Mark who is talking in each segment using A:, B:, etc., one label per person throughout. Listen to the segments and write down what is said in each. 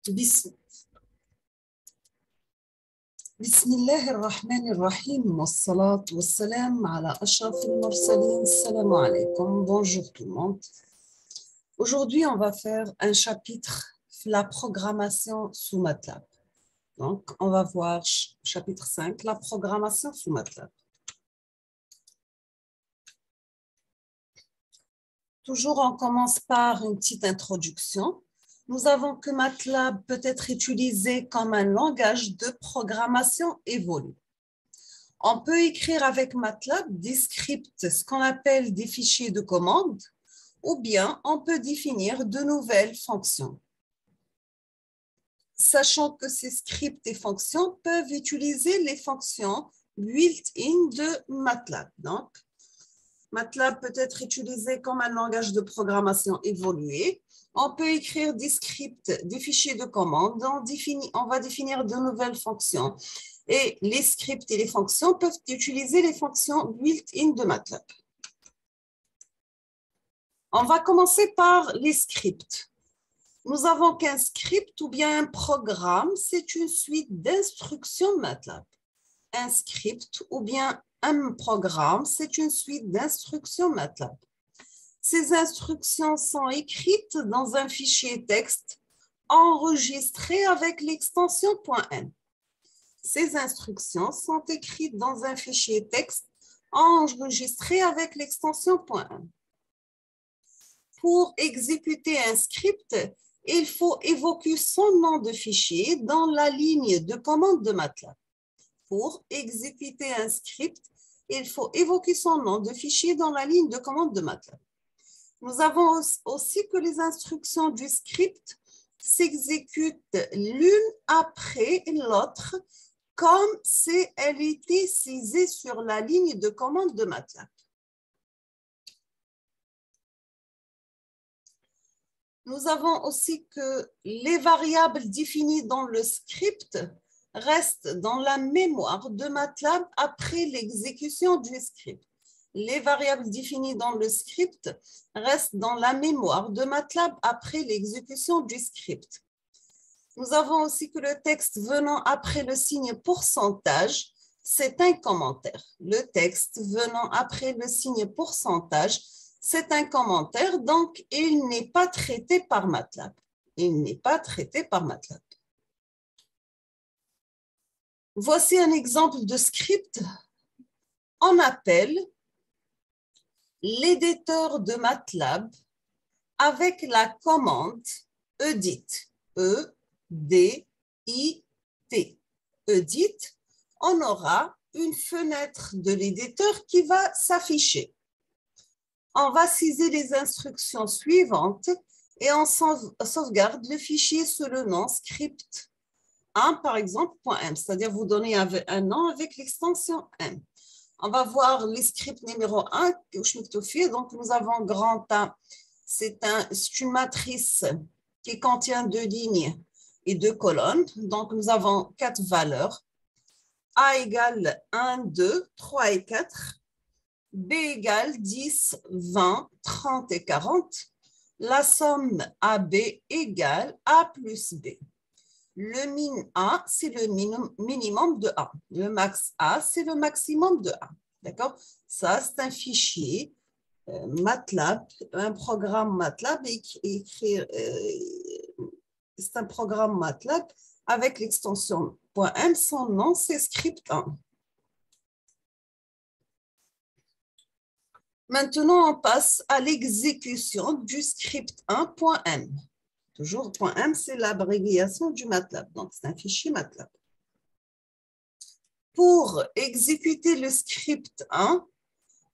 A: بسم بسم الله الرحمن الرحيم والصلاة والسلام على أشرف المرسلين. Salam alaikum. Bonjour tout le monde. Aujourd'hui, on va faire un chapitre, la programmation sous MATLAB. Donc, on va voir chapitre 5, la programmation sous MATLAB. Toujours, on commence par une petite introduction. Nous avons que MATLAB peut être utilisé comme un langage de programmation évolue. On peut écrire avec MATLAB des scripts, ce qu'on appelle des fichiers de commande, ou bien on peut définir de nouvelles fonctions. Sachant que ces scripts et fonctions peuvent utiliser les fonctions built-in de MATLAB. Donc, MATLAB peut être utilisé comme un langage de programmation évolué. On peut écrire des scripts, des fichiers de commande. On va définir de nouvelles fonctions. Et les scripts et les fonctions peuvent utiliser les fonctions built-in de MATLAB. On va commencer par les scripts. Nous avons qu'un script ou bien un programme, c'est une suite d'instructions MATLAB. Un script ou bien un programme, c'est une suite d'instructions MATLAB. Ces instructions sont écrites dans un fichier texte enregistré avec l'extension .m. Ces instructions sont écrites dans un fichier texte enregistré avec l'extension .m. Pour exécuter un script, il faut évoquer son nom de fichier dans la ligne de commande de MATLAB. Pour exécuter un script, il faut évoquer son nom de fichier dans la ligne de commande de MATLAB. Nous avons aussi que les instructions du script s'exécutent l'une après l'autre comme si elles étaient saisies sur la ligne de commande de MATLAB. Nous avons aussi que les variables définies dans le script restent dans la mémoire de MATLAB après l'exécution du script. Les variables définies dans le script restent dans la mémoire de MATLAB après l'exécution du script. Nous avons aussi que le texte venant après le signe pourcentage, c'est un commentaire. Le texte venant après le signe pourcentage, c'est un commentaire, donc il n'est pas traité par MATLAB. Il n'est pas traité par MATLAB. Voici un exemple de script. On appelle l'éditeur de MATLAB avec la commande edit, E-D-I-T. Edit, on aura une fenêtre de l'éditeur qui va s'afficher. On va saisir les instructions suivantes et on sauvegarde le fichier sous le nom script 1, par exemple, .m, c'est-à-dire vous donnez un nom avec l'extension m. On va voir le script numéro 1, donc nous avons grand A, c'est une matrice qui contient 2 lignes et 2 colonnes, donc nous avons 4 valeurs. A égale 1, 2, 3 et 4. B égale 10, 20, 30 et 40. La somme AB égale A plus B. Le min A, c'est le minimum de A. Le max A, c'est le maximum de A. D'accord? Ça, c'est un fichier MATLAB, un programme MATLAB. C'est un programme MATLAB avec l'extension .m. Son nom, c'est script 1. Maintenant, on passe à l'exécution du script 1.m. Toujours .m, c'est l'abréviation du MATLAB, donc c'est un fichier MATLAB. Pour exécuter le script 1,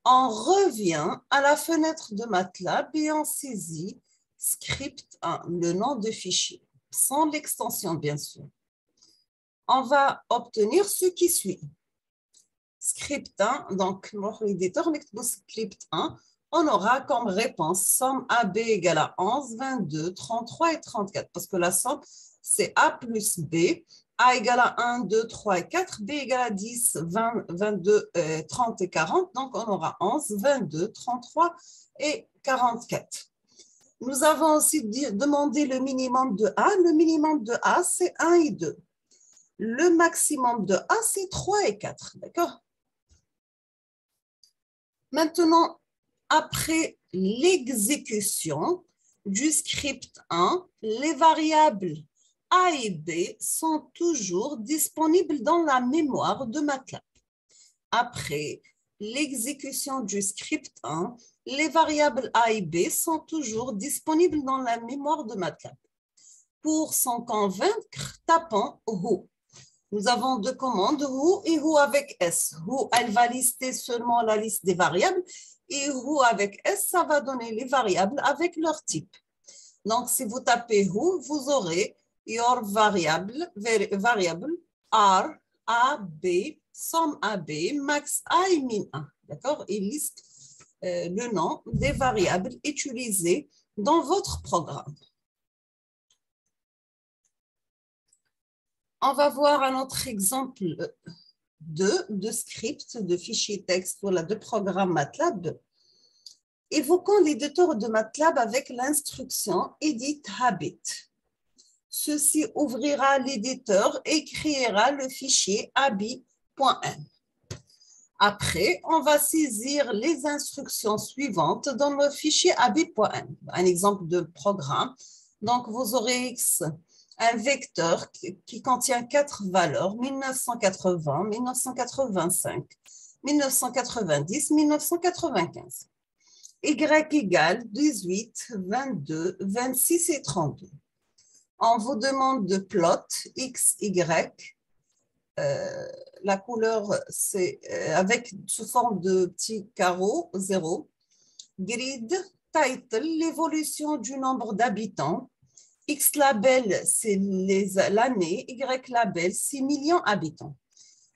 A: on revient à la fenêtre de MATLAB et on saisit script 1, le nom de fichier, sans l'extension bien sûr. On va obtenir ce qui suit. Script 1, donc l'éditeur, script 1, on aura comme réponse somme AB égale à 11, 22, 33 et 34, parce que la somme, c'est A plus B. A égale à 1, 2, 3 et 4, B égale à 10, 20, 22, 30 et 40, donc on aura 11, 22, 33 et 44. Nous avons aussi demandé le minimum de A. Le minimum de A, c'est 1 et 2. Le maximum de A, c'est 3 et 4. D'accord? Maintenant, après l'exécution du script 1, les variables A et B sont toujours disponibles dans la mémoire de MATLAB. Après l'exécution du script 1, les variables A et B sont toujours disponibles dans la mémoire de MATLAB. Pour s'en convaincre, tapons Who. Nous avons deux commandes, Who et Who avec S. Who, elle va lister seulement la liste des variables et Who avec S, ça va donner les variables avec leur type. Donc, si vous tapez Who, vous aurez your variable R, A, B, somme AB, max A et min A. D'accord? Il liste le nom des variables utilisées dans votre programme. On va voir un autre exemple de script, de fichier texte, voilà, de programme MATLAB. Évoquons l'éditeur de MATLAB avec l'instruction Edit Habit. Ceci ouvrira l'éditeur et créera le fichier abi.m. Après, on va saisir les instructions suivantes dans le fichier abi.m. Un exemple de programme. Donc, vous aurez X, un vecteur qui contient 4 valeurs, 1980, 1985, 1990, 1995. Y égale 18, 22, 26 et 32. On vous demande de plot X, Y. La couleur, c'est avec sous forme de petits carreaux, 0. Grid, title, l'évolution du nombre d'habitants. X label, c'est l'année. Y label, 6 millions d'habitants.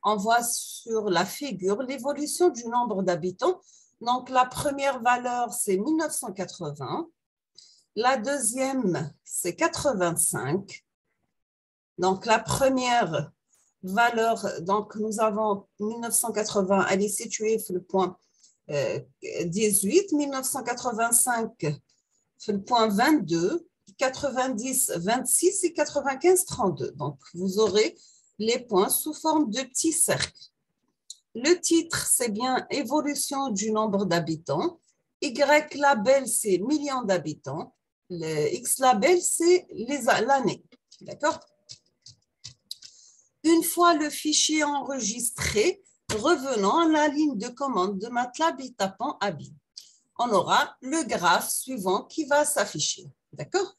A: On voit sur la figure l'évolution du nombre d'habitants. Donc, la première valeur, c'est 1980. La deuxième, c'est 85. Donc, la première valeur, donc nous avons 1980, elle est située sur le point 18, 1985 sur le point 22, 90, 26 et 95, 32. Donc, vous aurez les points sous forme de petits cercles. Le titre, c'est bien évolution du nombre d'habitants. Y label, c'est millions d'habitants. Le X label, c'est l'année. D'accord? Une fois le fichier enregistré, revenons à la ligne de commande de MATLAB et tapons ABI. On aura le graphe suivant qui va s'afficher. D'accord?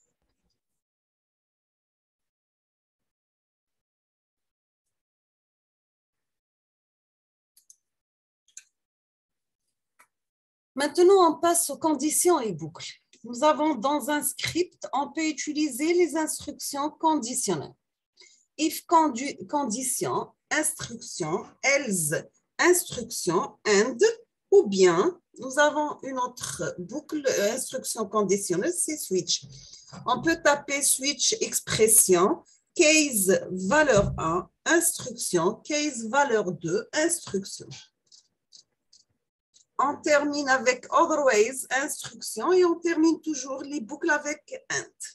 A: Maintenant, on passe aux conditions et boucles. Nous avons dans un script, on peut utiliser les instructions conditionnelles. If condition, instruction, else, instruction, and, ou bien, nous avons une autre boucle, instruction conditionnelle, c'est switch. On peut taper switch expression, case valeur 1, instruction, case valeur 2, instruction. On termine avec otherwise, instruction, et on termine toujours les boucles avec and.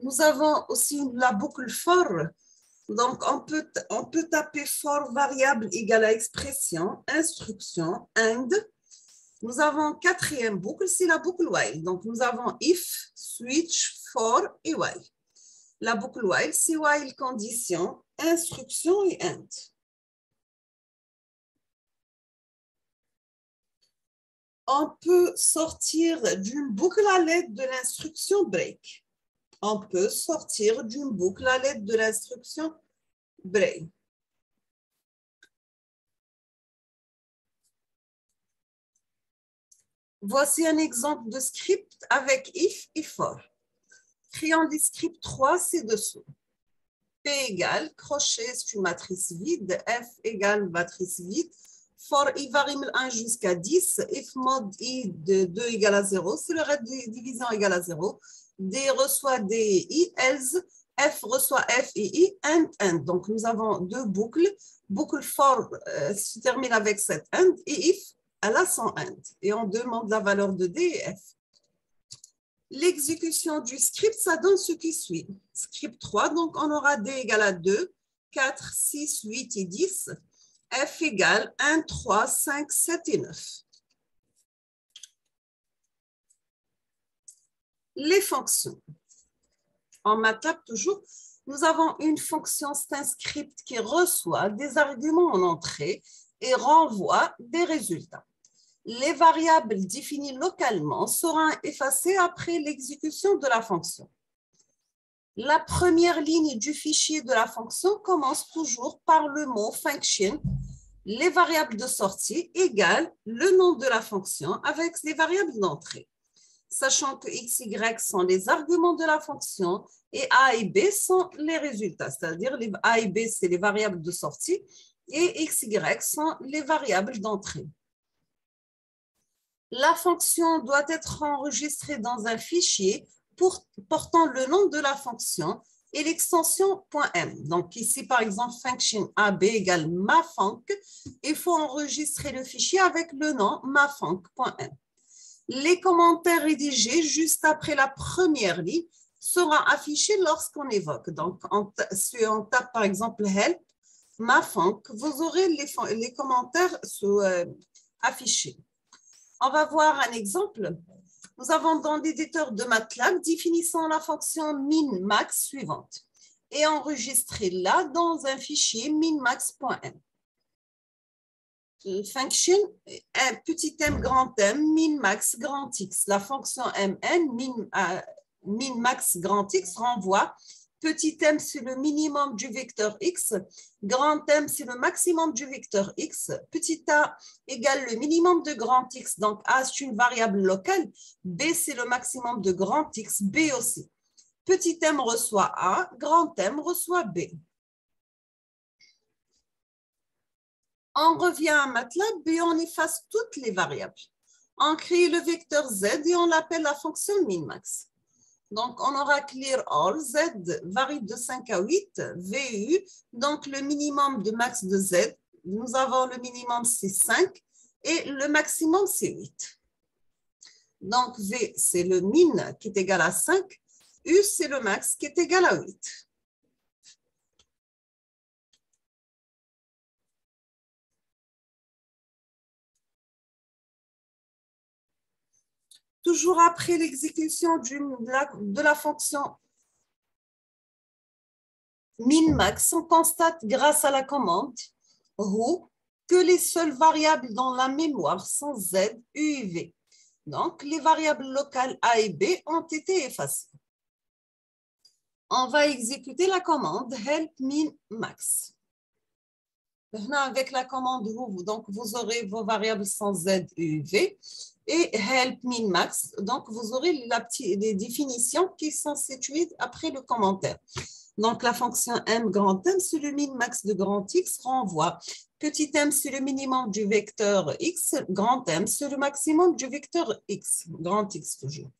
A: Nous avons aussi la boucle for. Donc, on peut taper for variable égale à expression, instruction, and. Nous avons quatrième boucle, c'est la boucle while. Donc, nous avons if, switch, for et while. La boucle while, c'est while condition, instruction et and. On peut sortir d'une boucle à l'aide de l'instruction break. On peut sortir d'une boucle à l'aide de l'instruction break. Voici un exemple de script avec if et for. Créons les scripts 3 ci-dessous. P égale, crochet, c'est une matrice vide. F égale matrice vide. For i varie de 1 jusqu'à 10. If mod i de 2 égale à 0. Si le reste de division égale à 0. D reçoit D et I, else, F reçoit F et I, and. Donc, nous avons deux boucles. Boucle for se termine avec cette and et if à la sans end et on demande la valeur de D et F. L'exécution du script, ça donne ce qui suit. Script 3, donc on aura D égale à 2, 4, 6, 8 et 10. F égale 1, 3, 5, 7 et 9. Les fonctions. En MATLAB, toujours, nous avons une fonction, c'est un script qui reçoit des arguments en entrée et renvoie des résultats. Les variables définies localement seront effacées après l'exécution de la fonction. La première ligne du fichier de la fonction commence toujours par le mot function. Les variables de sortie égale le nom de la fonction avec les variables d'entrée. Sachant que x, y sont les arguments de la fonction et a et b sont les résultats, c'est-à-dire les a et b, c'est les variables de sortie et x, y sont les variables d'entrée. La fonction doit être enregistrée dans un fichier portant le nom de la fonction et l'extension .m. Donc ici, par exemple, function AB égale mafunc. Il faut enregistrer le fichier avec le nom mafunc.m. Les commentaires rédigés juste après la première ligne seront affichés lorsqu'on évoque. Donc, si on tape par exemple help, mafunc, vous aurez les commentaires affichés. On va voir un exemple. Nous avons dans l'éditeur de MATLAB définissant la fonction min-max suivante et enregistrée-la dans un fichier minmax.m. Function, un petit m, grand M, min-max, grand X. La fonction mn, min-max, grand X renvoie petit m, c'est le minimum du vecteur X, grand M, c'est le maximum du vecteur X, petit a égale le minimum de grand X, donc a, c'est une variable locale, b, c'est le maximum de grand X, b aussi. Petit m reçoit a, grand M reçoit b. On revient à MATLAB et on efface toutes les variables. On crée le vecteur z et on l'appelle la fonction min-max. Donc, on aura clear all, z varie de 5 à 8, VU, donc le minimum de max de z, nous avons le minimum c'est 5 et le maximum c'est 8. Donc, V c'est le min qui est égal à 5, U c'est le max qui est égal à 8. Toujours après l'exécution de la fonction min-max, on constate grâce à la commande who que les seules variables dans la mémoire sont z, u et v. Donc, les variables locales a et b ont été effacées. On va exécuter la commande help min-max. Avec la commande who, donc vous aurez vos variables sans z, u et v. Et help min-max, donc vous aurez les définitions qui sont situées après le commentaire. Donc la fonction m grand M, c'est le min-max de grand X renvoie. Petit m, c'est le minimum du vecteur X. Grand M, c'est le maximum du vecteur X. Grand X toujours.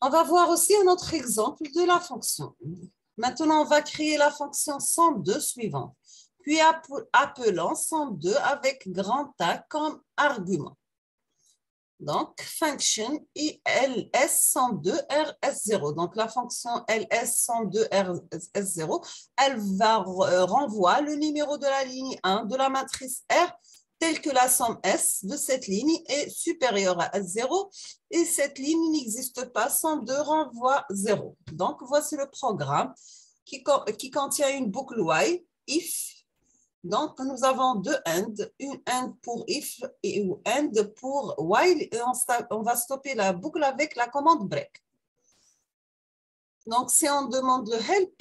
A: On va voir aussi un autre exemple de la fonction. Maintenant, on va créer la fonction 102 suivante. Puis appelant 102 avec grand A comme argument. Donc, function ls102 rs0. Donc, la fonction ls102 rs0, elle va renvoyer le numéro de la ligne 1 de la matrice R tel que la somme S de cette ligne est supérieure à 0 et cette ligne n'existe pas, 102 renvoie 0. Donc, voici le programme qui contient une boucle while, if. Donc, nous avons deux end, une end pour if et une end pour while et on va stopper la boucle avec la commande break. Donc, si on demande le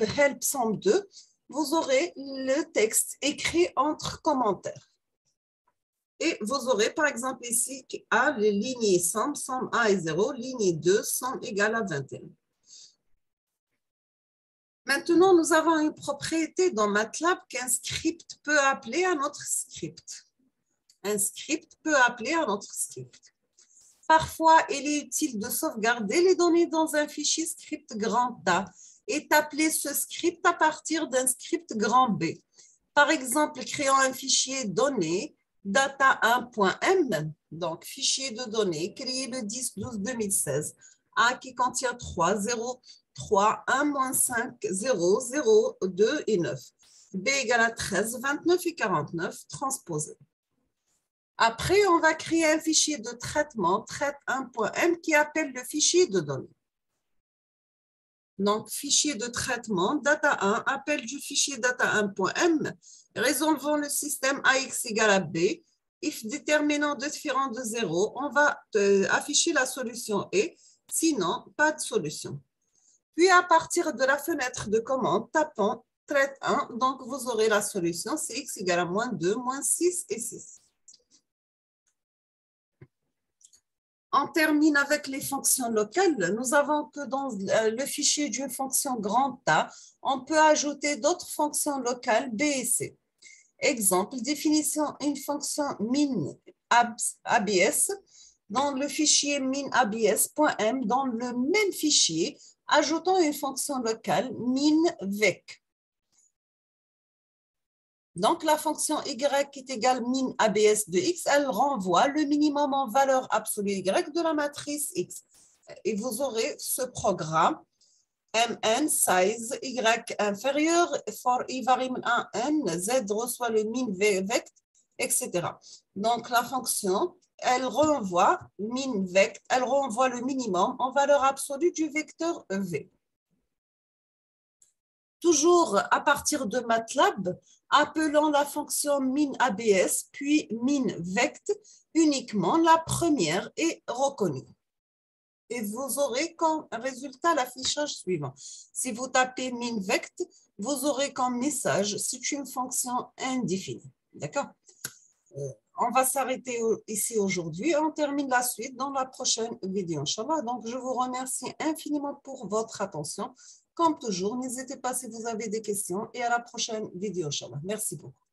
A: help 102, vous aurez le texte écrit entre commentaires. Et vous aurez par exemple ici A, les lignes somme A est 0, ligne 2, somme égale à 21. Maintenant, nous avons une propriété dans MATLAB qu'un script peut appeler un autre script. Un script peut appeler un autre script. Parfois, il est utile de sauvegarder les données dans un fichier script grand A et d'appeler ce script à partir d'un script grand B. Par exemple, créant un fichier données data1.m, donc fichier de données créé le 10-12-2016, A qui contient 3, 0, 3, 1, 5, 0, 0, 2 et 9. B égale à 13, 29 et 49, transposé. Après, on va créer un fichier de traitement, traite1.m, qui appelle le fichier de données. Donc, fichier de traitement, data1, appel du fichier data1.m, résolvons le système AX égale à B, if déterminant de différent de 0, on va afficher la solution et, sinon, pas de solution. Puis, à partir de la fenêtre de commande, tapons traite 1, donc vous aurez la solution, c'est x égale à moins 2, moins 6 et 6. On termine avec les fonctions locales. Nous avons que dans le fichier d'une fonction grand A, on peut ajouter d'autres fonctions locales B et C. Exemple, définition une fonction min_abs dans le fichier min_abs.m. Dans le même fichier, ajoutons une fonction locale min_vec. Donc, la fonction y est égale min_abs de x, elle renvoie le minimum en valeur absolue y de la matrice x. Et vous aurez ce programme mn size y inférieur for i varie à n, z reçoit le min_vect, etc. Donc, la fonction, elle renvoie min_vect, elle renvoie le minimum en valeur absolue du vecteur v. Toujours à partir de MATLAB, appelons la fonction min_abs puis min_vect, uniquement la première est reconnue. Et vous aurez comme résultat l'affichage suivant. Si vous tapez min_vect, vous aurez comme message, c'est une fonction indéfinie. D'accord? On va s'arrêter ici aujourd'hui. On termine la suite dans la prochaine vidéo, Inch'Allah. Donc, je vous remercie infiniment pour votre attention. Comme toujours, n'hésitez pas si vous avez des questions et à la prochaine vidéo, Inch'Allah. Merci beaucoup.